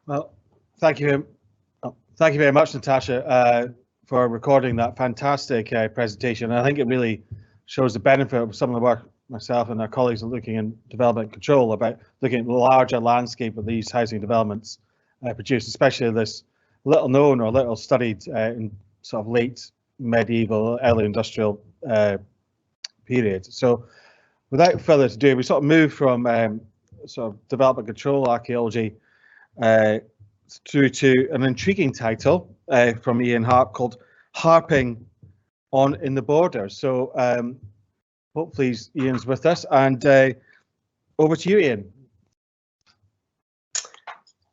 Well, thank you very much, Natasha, for recording that fantastic presentation. I think it really shows the benefit of some of the work myself and our colleagues are looking in development control about looking at the larger landscape of these housing developments produced, especially this little known or little studied in sort of late medieval, early industrial period. So without further ado, we sort of move from sort of development control archaeology through to an intriguing title from Ian Harp called HARPing on in the Borders. So hopefully Ian's with us, and over to you, Ian.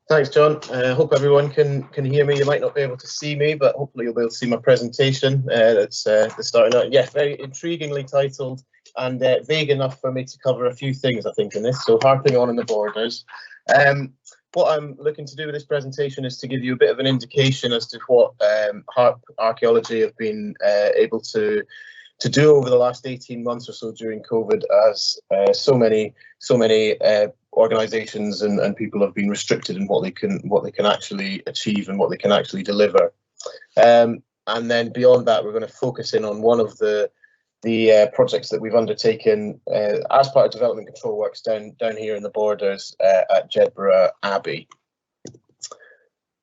Thanks, John. Hope everyone can hear me. You might not be able to see me, but hopefully you'll be able to see my presentation. That's starting out. Yeah, very intriguingly titled and vague enough for me to cover a few things, I think, in this. So HARPing on in the Borders. What I'm looking to do with this presentation is to give you a bit of an indication as to what HARP archaeology have been able to do over the last 18 months or so during COVID, as so many organisations and people have been restricted in what they can actually achieve and what they can actually deliver. And then beyond that, we're going to focus in on one of the projects that we've undertaken as part of development control works down here in the Borders at Jedburgh Abbey.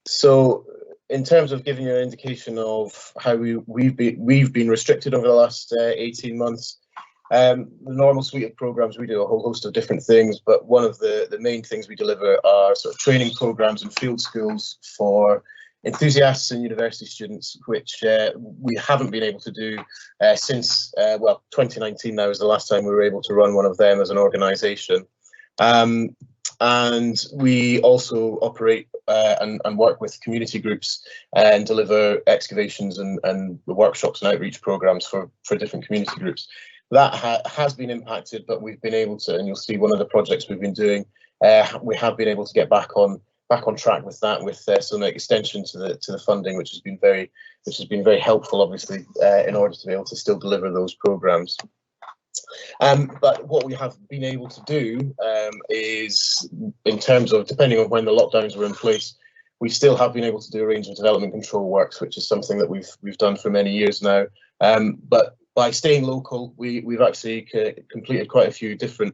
So in terms of giving you an indication of how we've been restricted over the last 18 months, the normal suite of programs, we do a whole host of different things, but one of the main things we deliver are sort of training programs and field schools for enthusiasts and university students, which we haven't been able to do since, well, 2019 now is the last time we were able to run one of them as an organisation. And we also operate and work with community groups and deliver excavations and workshops and outreach programs for different community groups. That has been impacted, but we've been able to, and you'll see one of the projects we've been doing, we have been able to get back on track with that, with some extension to the funding, which has been very helpful, obviously, in order to be able to still deliver those programs. But what we have been able to do is, in terms of, depending on when the lockdowns were in place, we still have been able to do a range of development control works, which is something that we've done for many years now. But by staying local, we've actually completed quite a few different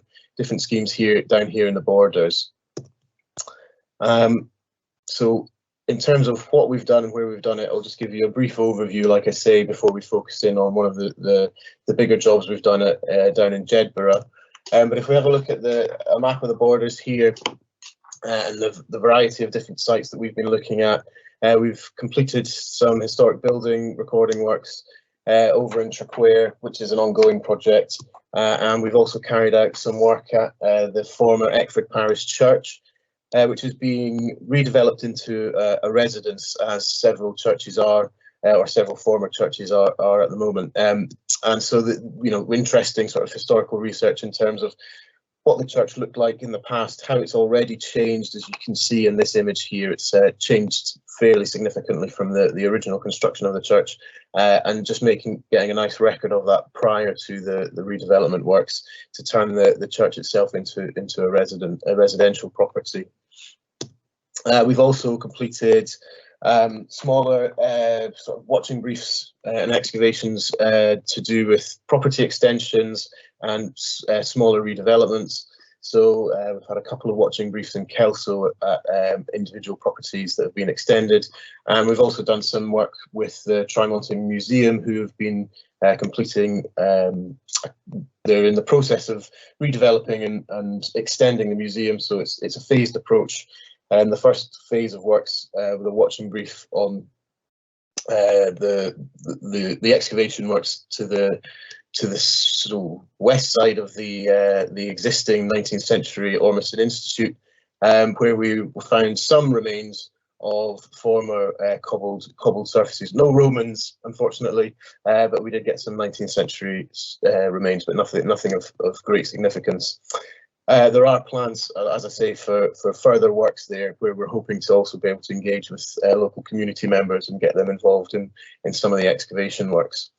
schemes down here in the Borders. So in terms of what we've done and where we've done it, I'll just give you a brief overview, like I say, before we focus in on one of the bigger jobs we've done down in Jedburgh. But if we have a look at a map of the Borders here and the variety of different sites that we've been looking at, we've completed some historic building recording works over in Traquair, which is an ongoing project, and we've also carried out some work at the former Eckford Parish Church, which is being redeveloped into a residence, as several churches are, or several former churches are at the moment. And so, interesting sort of historical research in terms of what the church looked like in the past, how it's already changed, as you can see in this image here. It's changed fairly significantly from the original construction of the church, and just getting a nice record of that prior to the redevelopment works to turn the church itself into a residential property. We've also completed smaller sort of watching briefs and excavations to do with property extensions and smaller redevelopments. So we've had a couple of watching briefs in Kelso at individual properties that have been extended, and we've also done some work with the Trimonting Museum, who have been completing. They're in the process of redeveloping and extending the museum, so it's a phased approach. And the first phase of works with a watching brief on the excavation works to the sort of west side of the existing 19th century Ormiston Institute, where we found some remains of former cobbled surfaces. No Romans, unfortunately, but we did get some 19th century remains, but nothing of great significance. There are plans, as I say, for further works there, where we're hoping to also be able to engage with local community members and get them involved in some of the excavation works.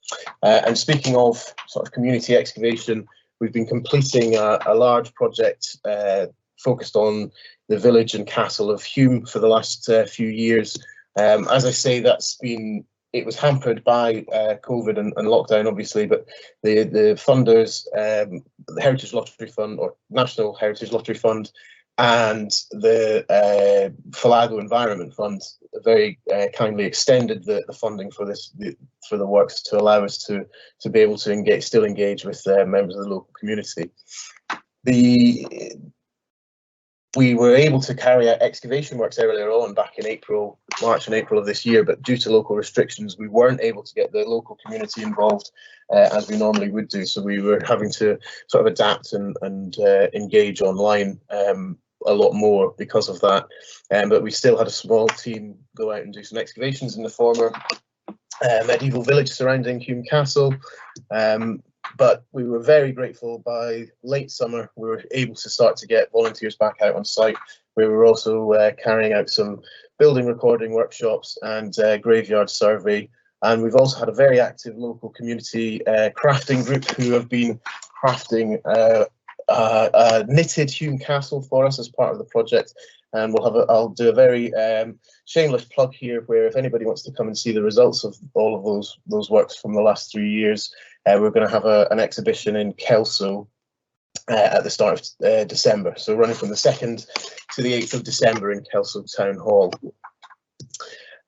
And speaking of sort of community excavation, we've been completing a large project focused on the village and castle of Hume for the last few years. As I say, it was hampered by COVID and lockdown, obviously, but the funders, the Heritage Lottery Fund or National Heritage Lottery Fund, and the Falago Environment Fund very kindly extended the funding for the works to allow us to be able to still engage with members of the local community. We were able to carry out excavation works earlier on, back in March and April of this year, but due to local restrictions, we weren't able to get the local community involved as we normally would do. So we were having to sort of adapt and engage online a lot more because of that. But we still had a small team go out and do some excavations in the former medieval village surrounding Hume Castle. But we were very grateful. By late summer, we were able to start to get volunteers back out on site. We were also carrying out some building recording workshops and graveyard survey. And we've also had a very active local community crafting group who have been crafting a knitted Hume Castle for us as part of the project. And I'll do a very shameless plug here, where if anybody wants to come and see the results of all of those works from the last 3 years, we're going to have an exhibition in Kelso at the start of December. So running from the 2nd to the 8th of December in Kelso Town Hall.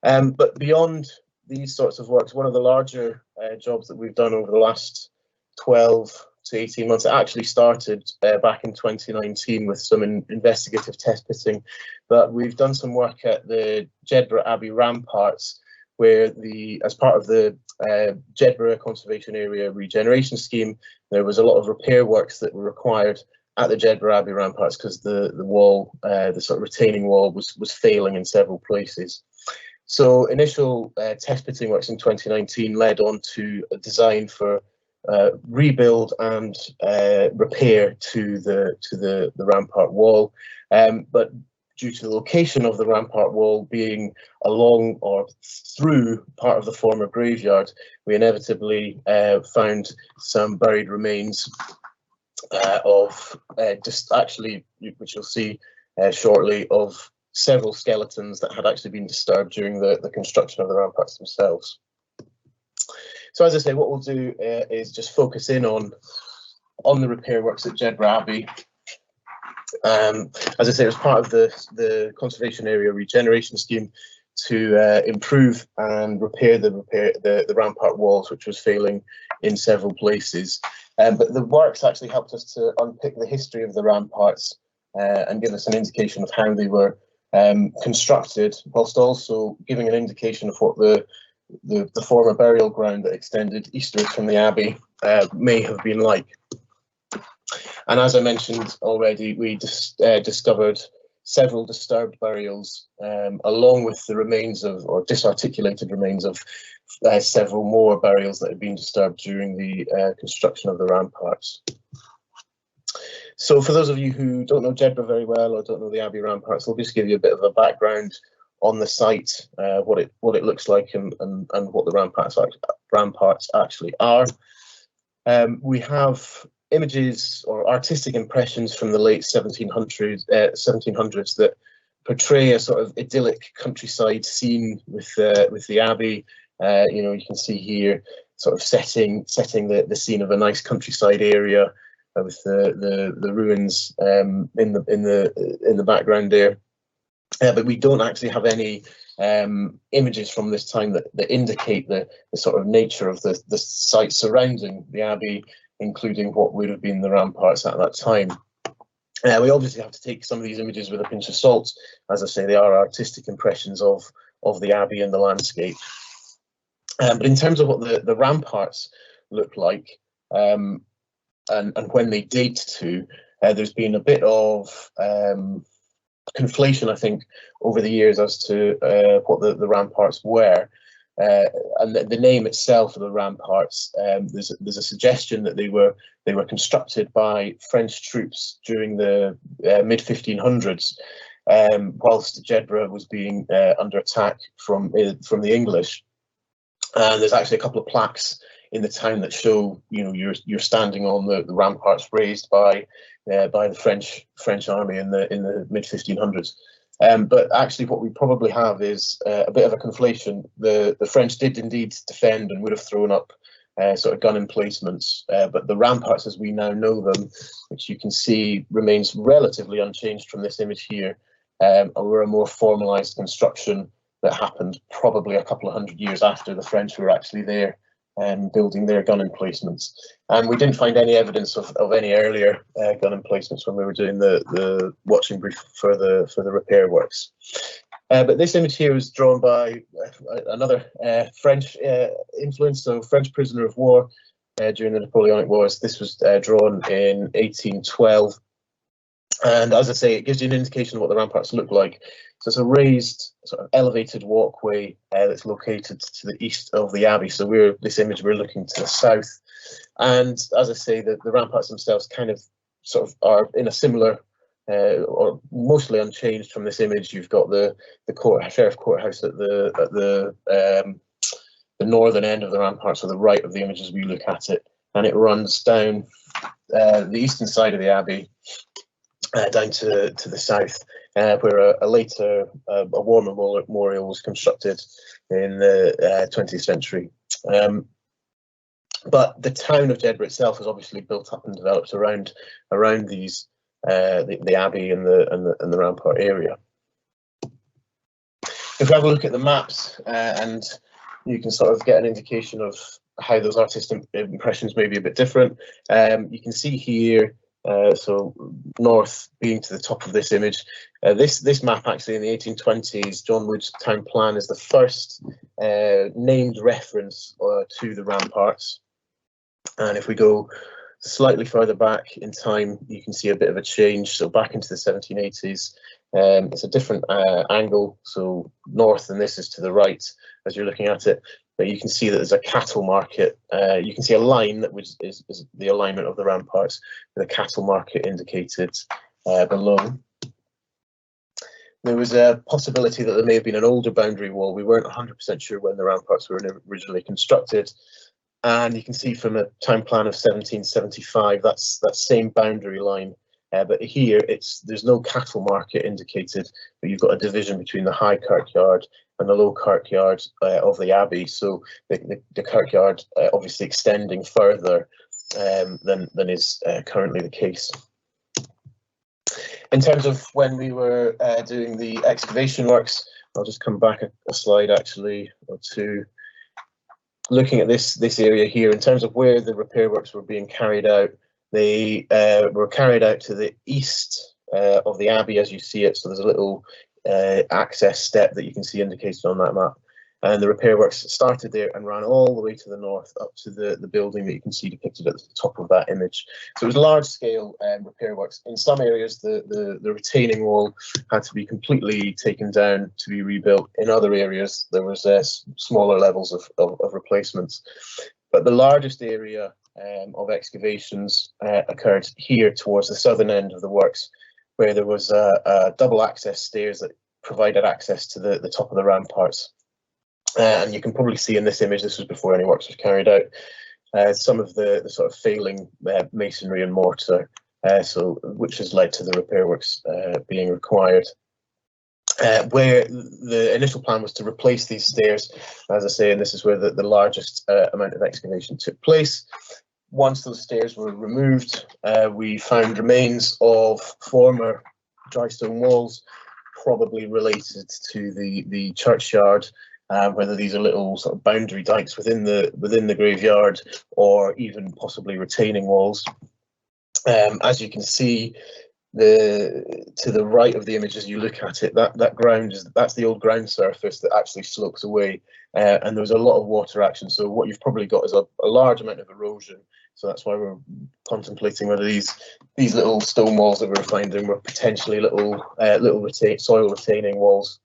But beyond these sorts of works, one of the larger jobs that we've done over the last 12 to 18 months, it actually started back in 2019 with some investigative test pitting, but we've done some work at the Jedburgh Abbey ramparts, where as part of the Jedburgh Conservation Area Regeneration Scheme, there was a lot of repair works that were required at the Jedburgh Abbey ramparts because the wall, the sort of retaining wall, was failing in several places. So initial test pitting works in 2019 led on to a design for rebuild and repair to the rampart wall, but due to the location of the rampart wall being along or through part of the former graveyard, we inevitably found some buried remains of which you'll see shortly, of several skeletons that had actually been disturbed during the construction of the ramparts themselves. So as I say, what we'll do is just focus in on the repair works at Jedburgh Abbey. As I say, it was part of the Conservation Area Regeneration Scheme to improve and repair the rampart walls, which was failing in several places. But the works actually helped us to unpick the history of the ramparts and give us an indication of how they were constructed, whilst also giving an indication of what the former burial ground that extended eastwards from the abbey may have been like. And as I mentioned already, we discovered several disturbed burials, along with the remains of, or disarticulated remains of, several more burials that had been disturbed during the construction of the ramparts. So for those of you who don't know Jedburgh very well or don't know the Abbey ramparts, I'll just give you a bit of a background on the site, what it looks like, and what the ramparts actually are. We have images or artistic impressions from the late 1700s that portray a sort of idyllic countryside scene with the abbey. You can see here sort of setting the scene of a nice countryside area with the ruins in the background there. But we don't actually have any images from this time that indicate the sort of nature of the site surrounding the abbey, including what would have been the ramparts at that time. We obviously have to take some of these images with a pinch of salt. As I say, they are artistic impressions of the abbey and the landscape. But in terms of what the ramparts look like, and when they date to, there's been a bit of conflation, I think, over the years as to what the ramparts were. And the name itself of the ramparts, there's a suggestion that they were constructed by French troops during the mid-1500s, whilst Jedburgh was being under attack from the English. And there's actually a couple of plaques in the town that show, you know, you're standing on the ramparts raised by the French army in the mid 1500s. But actually, what we probably have is a bit of a conflation. The French did indeed defend and would have thrown up sort of gun emplacements, but the ramparts as we now know them, which you can see remains relatively unchanged from this image here, were a more formalised construction that happened probably a couple of hundred years after the French were actually there building their gun emplacements. And we didn't find any evidence of any earlier gun emplacements when we were doing the watching brief for the repair works. But this image here was drawn by another French influence, so French prisoner of war during the Napoleonic Wars. This was drawn in 1812. And as I say, it gives you an indication of what the ramparts look like. So it's a raised, sort of elevated walkway that's located to the east of the abbey. So we're looking to the south. And as I say, the ramparts themselves kind of sort of are in a similar or mostly unchanged from this image. You've got the sheriff courthouse at the northern end of the ramparts, or the right of the image as we look at it, and it runs down the eastern side of the abbey down to the south, where a later war memorial was constructed in the 20th century. But the town of Jedburgh itself is obviously built up and developed around these the abbey and the rampart area. If we have a look at the maps, and you can sort of get an indication of how those artistic impressions may be a bit different. You can see here, so north being to the top of this image, this map actually in the 1820s, John Wood's town plan, is the first named reference to the ramparts. And if we go slightly further back in time, you can see a bit of a change. So back into the 1780s, it's a different angle. So north, and this is to the right as you're looking at it. But you can see that there's a cattle market. You can see a line that is the alignment of the ramparts, with a cattle market indicated below. There was a possibility that there may have been an older boundary wall. We weren't 100% sure when the ramparts were originally constructed. And you can see from a town plan of 1775, that's that same boundary line. But here, there's no cattle market indicated, but you've got a division between the high kirkyard and the low kirkyard of the abbey. So the kirkyard obviously extending further than is currently the case. In terms of when we were doing the excavation works, I'll just come back a slide actually, or two. Looking at this area here, in terms of where the repair works were being carried out, they were carried out to the east of the abbey as you see it. So there's a little access step that you can see indicated on that map. And the repair works started there and ran all the way to the north up to the building that you can see depicted at the top of that image. So it was large scale repair works. In some areas, the retaining wall had to be completely taken down to be rebuilt. In other areas, there was smaller levels of replacements. But the largest area of excavations occurred here towards the southern end of the works, where there was a double access stairs that provided access to the top of the ramparts. And you can probably see in this image, this was before any works was carried out, some of the sort of failing masonry and mortar, which has led to the repair works being required. Where the initial plan was to replace these stairs, as I say, and this is where the largest amount of excavation took place. Once those stairs were removed, we found remains of former dry stone walls, probably related to the churchyard. Whether these are little sort of boundary dikes within the graveyard, or even possibly retaining walls. As you can see, to the right of the image as you look at it, that ground that's the old ground surface that actually slopes away, and there was a lot of water action. So what you've probably got is a large amount of erosion. So that's why we're contemplating whether these little stone walls that we're finding were potentially little soil retaining walls.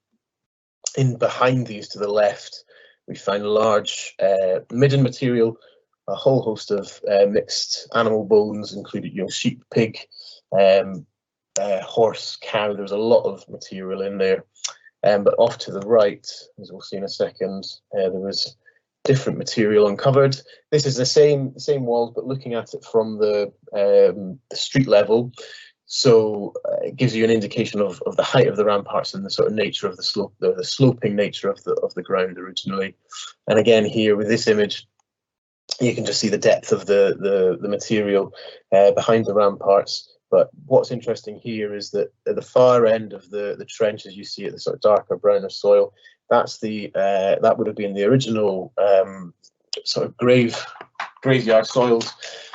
In behind these to the left, we find large midden material, a whole host of mixed animal bones, including sheep, pig, horse, cow. There's a lot of material in there. But off to the right, as we'll see in a second, there was different material uncovered. This is the same walls, but looking at it from the street level. So it gives you an indication of the height of the ramparts and the sort of nature of the slope, the sloping nature of the ground originally. And again, here with this image, you can just see the depth of the material behind the ramparts. But what's interesting here is that at the far end of the trench, as you see it, the sort of darker browner soil, that's that would have been the original sort of graveyard soils.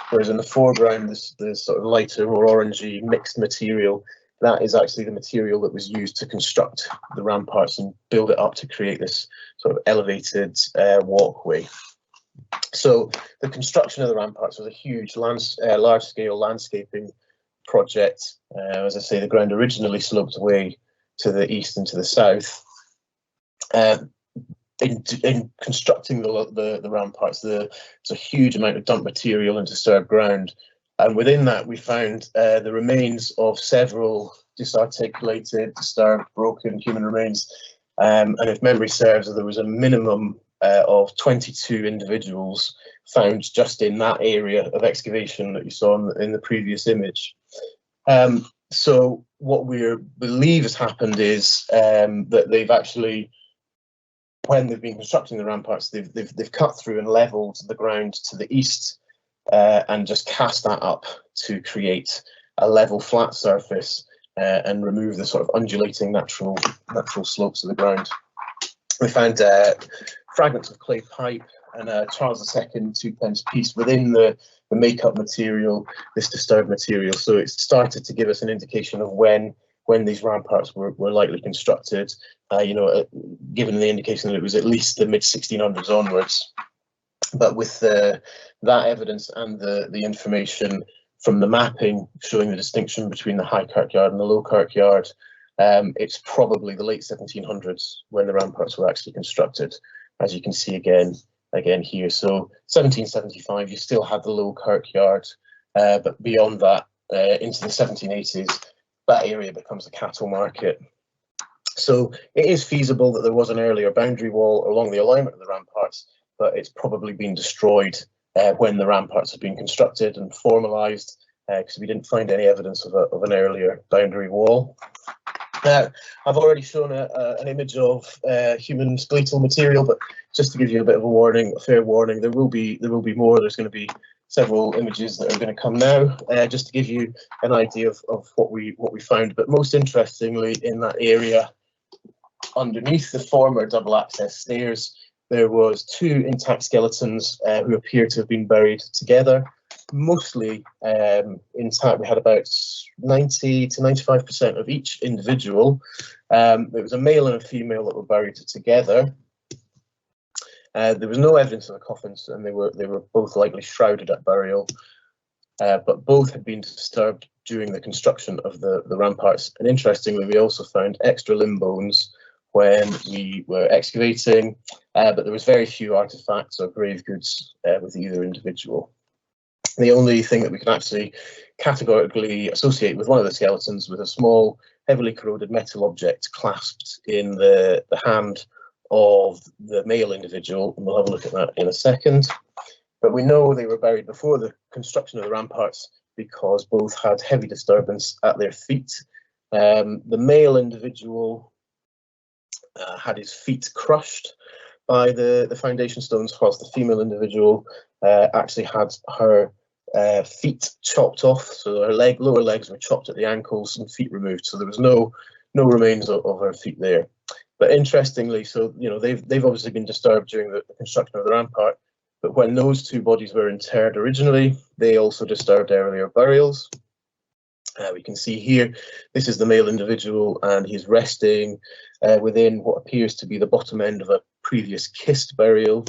Whereas in the foreground, the sort of lighter or orangey mixed material, that is actually the material that was used to construct the ramparts and build it up to create this sort of elevated walkway. So the construction of the ramparts was a huge large-scale landscaping project. As I say, the ground originally sloped away to the east and to the south. In constructing the ramparts, there's a huge amount of dump material and disturbed ground, and within that we found the remains of several disarticulated, disturbed, broken human remains. And if memory serves, there was a minimum of 22 individuals found just in that area of excavation that you saw in the previous image. So what we believe has happened is that they've actually, when they've been constructing the ramparts, they've cut through and levelled the ground to the east and just cast that up to create a level flat surface and remove the sort of undulating natural slopes of the ground. We found fragments of clay pipe and a Charles II 2-pence piece within the makeup material, this disturbed material. So it started to give us an indication of when these ramparts were likely constructed, given the indication that it was at least the mid-1600s onwards. But with that evidence and the information from the mapping showing the distinction between the High Kirkyard and the Low Kirkyard, it's probably the late 1700s when the ramparts were actually constructed, as you can see again here. So 1775, you still had the Low Kirkyard, but beyond that, into the 1780s, that area becomes a cattle market. So it is feasible that there was an earlier boundary wall along the alignment of the ramparts, but it's probably been destroyed when the ramparts have been constructed and formalised, because we didn't find any evidence of an earlier boundary wall. Now, I've already shown an image of human skeletal material, but just to give you a bit of a warning, a fair warning, there will be more. There's going to be several images that are going to come now, just to give you an idea of what we found. But most interestingly, in that area underneath the former double access stairs, there was 2 intact skeletons who appear to have been buried together, mostly intact. We had about 90 to 95% of each individual. There was a male and a female that were buried together. There was no evidence of the coffins, and they were both likely shrouded at burial. But both had been disturbed during the construction of the ramparts. And interestingly, we also found extra limb bones when we were excavating, but there was very few artifacts or grave goods with either individual. The only thing that we can actually categorically associate with one of the skeletons was a small, heavily corroded metal object clasped in the hand of the male individual, and we'll have a look at that in a second. But we know they were buried before the construction of the ramparts because both had heavy disturbance at their feet. The male individual had his feet crushed by the foundation stones, whilst the female individual actually had her feet chopped off. So her lower legs were chopped at the ankles and feet removed. So there was no remains of her feet there. But interestingly, so they've obviously been disturbed during the construction of the rampart. But when those 2 bodies were interred originally, they also disturbed earlier burials. We can see here, this is the male individual, and he's resting within what appears to be the bottom end of a previous kist burial.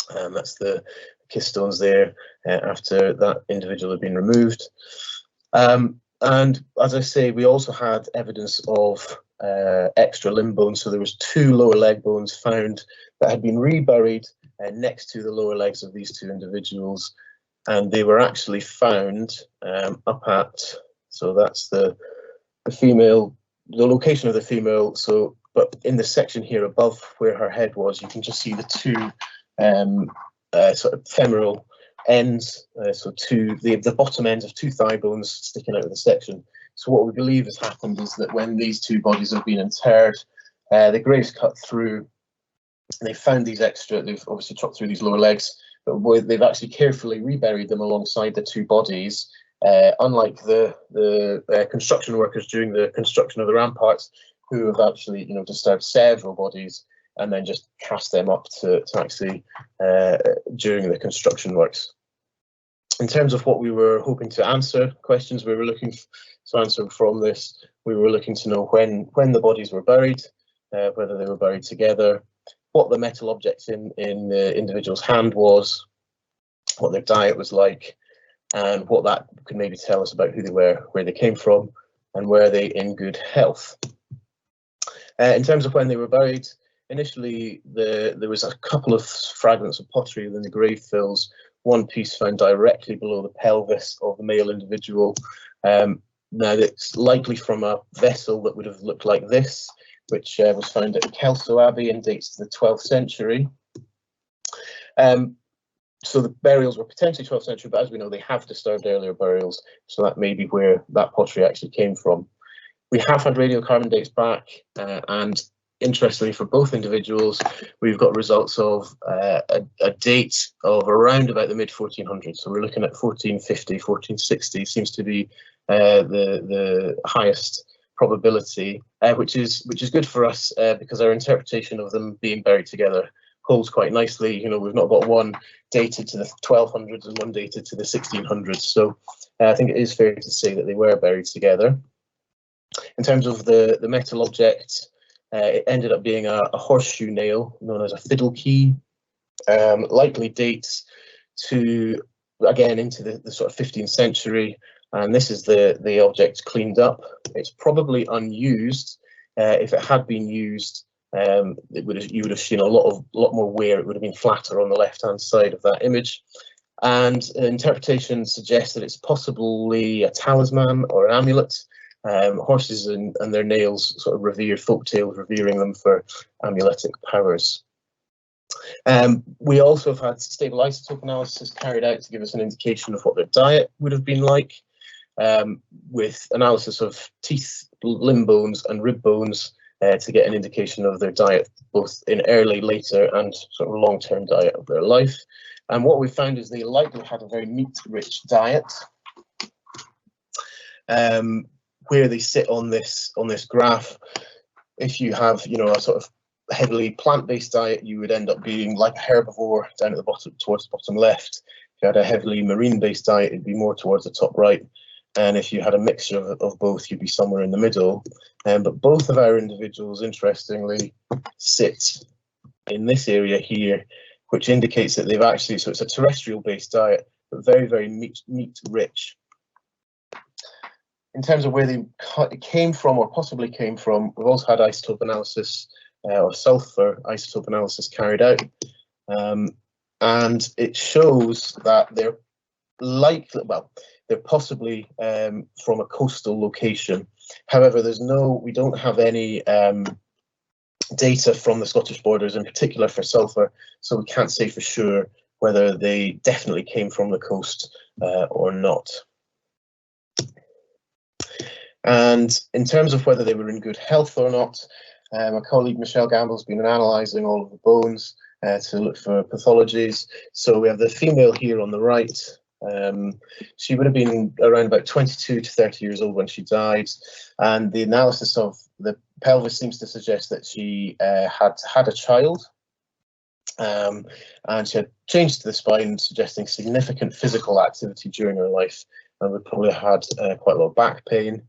That's the kist stones there after that individual had been removed. And as I say, we also had evidence of extra limb bones. So there was 2 lower leg bones found that had been reburied next to the lower legs of these 2 individuals, and they were actually found up at, so that's the female, the location of the female. So, but in the section here above where her head was, you can just see the sort of femoral ends, so the bottom ends of two thigh bones sticking out of the section. So what we believe has happened is that when these two bodies have been interred, the grave's cut through, and they found these extra, they've obviously chopped through these lower legs, but they've actually carefully reburied them alongside the two bodies, unlike the construction workers during the construction of the ramparts, who have actually, disturbed several bodies and then just cast them up to actually during the construction works. In terms of what we were hoping to answer, questions we were looking to answer from this, we were looking to know when the bodies were buried, whether they were buried together, what the metal object in the individual's hand was, what their diet was like, and what that could maybe tell us about who they were, where they came from, and were they in good health. In terms of when they were buried, initially there was a couple of fragments of pottery within the grave fills, one piece found directly below the pelvis of the male individual. Now it's likely from a vessel that would have looked like this, which was found at Kelso Abbey and dates to the 12th century. So the burials were potentially 12th century, but as we know, they have disturbed earlier burials, so that may be where that pottery actually came from. We have had radiocarbon dates back, and interestingly for both individuals, we've got results of a date of around about the mid-1400s. So we're looking at 1450, 1460 seems to be the highest probability, which is good for us because our interpretation of them being buried together holds quite nicely. We've not got one dated to the 1200s and one dated to the 1600s. So I think it is fair to say that they were buried together. In terms of the metal object, it ended up being a horseshoe nail known as a fiddle key. Likely dates to, again, into the sort of 15th century. And this is the object cleaned up. It's probably unused. If it had been used, you would have seen a lot more wear. It would have been flatter on the left-hand side of that image. And interpretation suggests that it's possibly a talisman or an amulet. Horses and their nails sort of revered, folk tales revering them for amuletic powers. We also have had stable isotope analysis carried out to give us an indication of what their diet would have been like, with analysis of teeth, limb bones and rib bones to get an indication of their diet, both in early, later and sort of long-term diet of their life. And what we found is they likely had a very meat-rich diet. Where they sit on this graph, if you have a sort of heavily plant-based diet, you would end up being like a herbivore down at the bottom, towards the bottom left. If you had a heavily marine-based diet, it'd be more towards the top right. And if you had a mixture of both, you'd be somewhere in the middle. But both of our individuals, interestingly, sit in this area here, which indicates that they've actually, so it's a terrestrial-based diet, but very, very meat-rich. In terms of where they came from or possibly came from, we've also had isotope analysis or sulfur isotope analysis carried out. And it shows that they're likely, well, they're possibly from a coastal location. However, we don't have any data from the Scottish borders, in particular for sulfur, so we can't say for sure whether they definitely came from the coast or not. And in terms of whether they were in good health or not, my colleague Michelle Gamble's been analysing all of the bones to look for pathologies. So we have the female here on the right. She would have been around about 22 to 30 years old when she died, and the analysis of the pelvis seems to suggest that she had a child, and she had changes to the spine, suggesting significant physical activity during her life, and would probably have had quite a lot of back pain.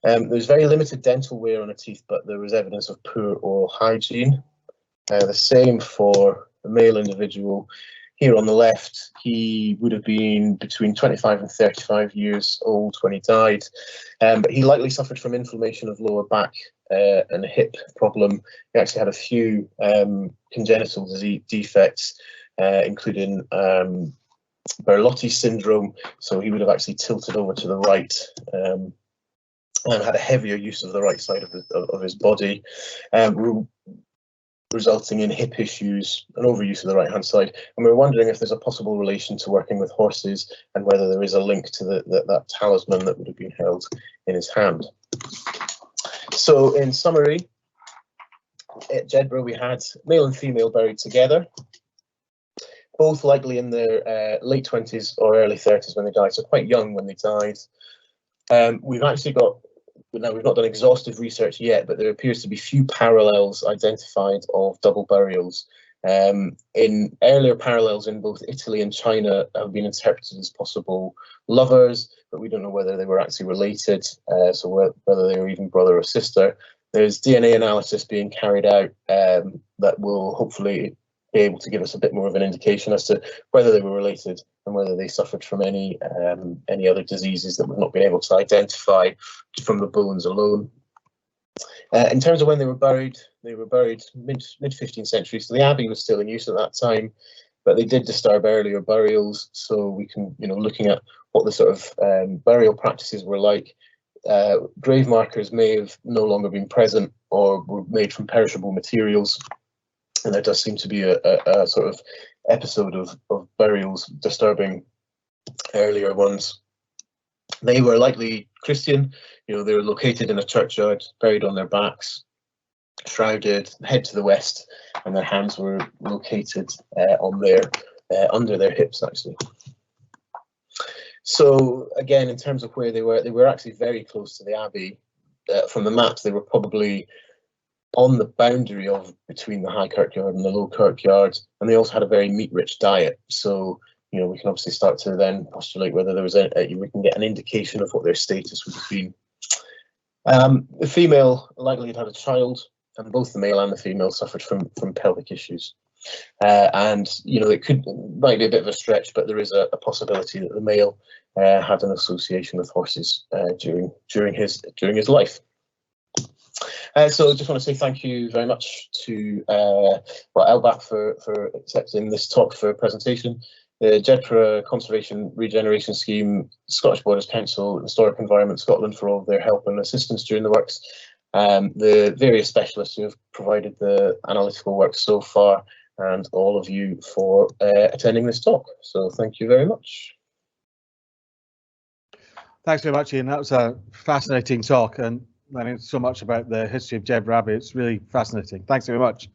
There's very limited dental wear on her teeth, but there was evidence of poor oral hygiene. The same for the male individual. Here on the left, he would have been between 25 and 35 years old when he died, but he likely suffered from inflammation of lower back and a hip problem. He actually had a few congenital disease defects, including Berlotti syndrome, so he would have actually tilted over to the right and had a heavier use of the right side of his body. resulting in hip issues and overuse of the right-hand side. And we're wondering if there's a possible relation to working with horses and whether there is a link to that talisman that would have been held in his hand. So in summary, at Jedburgh we had male and female buried together, both likely in their late 20s or early 30s when they died, so quite young when they died. We've actually got, now we've not done exhaustive research yet, but there appears to be few parallels identified of double burials. In earlier parallels in both Italy and China have been interpreted as possible lovers, but we don't know whether they were actually related, so whether they were even brother or sister. There's DNA analysis being carried out that will hopefully be able to give us a bit more of an indication as to whether they were related and whether they suffered from any other diseases that we've not been able to identify from the bones alone. In terms of when they were buried mid 15th century, so the abbey was still in use at that time, but they did disturb earlier burials. So we can, looking at what the sort of burial practices were like, grave markers may have no longer been present or were made from perishable materials. And there does seem to be a sort of episode of burials disturbing earlier ones. They were likely Christian, they were located in a churchyard, buried on their backs, shrouded, head to the west, and their hands were located on under their hips, actually. So again, in terms of where they were actually very close to the abbey. From the maps, they were probably on the boundary between the high kirkyard and the low kirkyard, and they also had a very meat-rich diet. So we can obviously start to then postulate whether there was we can get an indication of what their status would have been. The female likely had a child, and both the male and the female suffered from pelvic issues. And it might be a bit of a stretch, but there is a possibility that the male had an association with horses during his life. So I just want to say thank you very much to Elbach for accepting this talk for presentation. The Jedburgh Conservation Regeneration Scheme, Scottish Borders Council, Historic Environment Scotland for all of their help and assistance during the works, the various specialists who have provided the analytical work so far, and all of you for attending this talk. So thank you very much. Thanks very much, Ian. That was a fascinating talk, and learning so much about the history of Jedburgh Abbey. It's really fascinating. Thanks very much.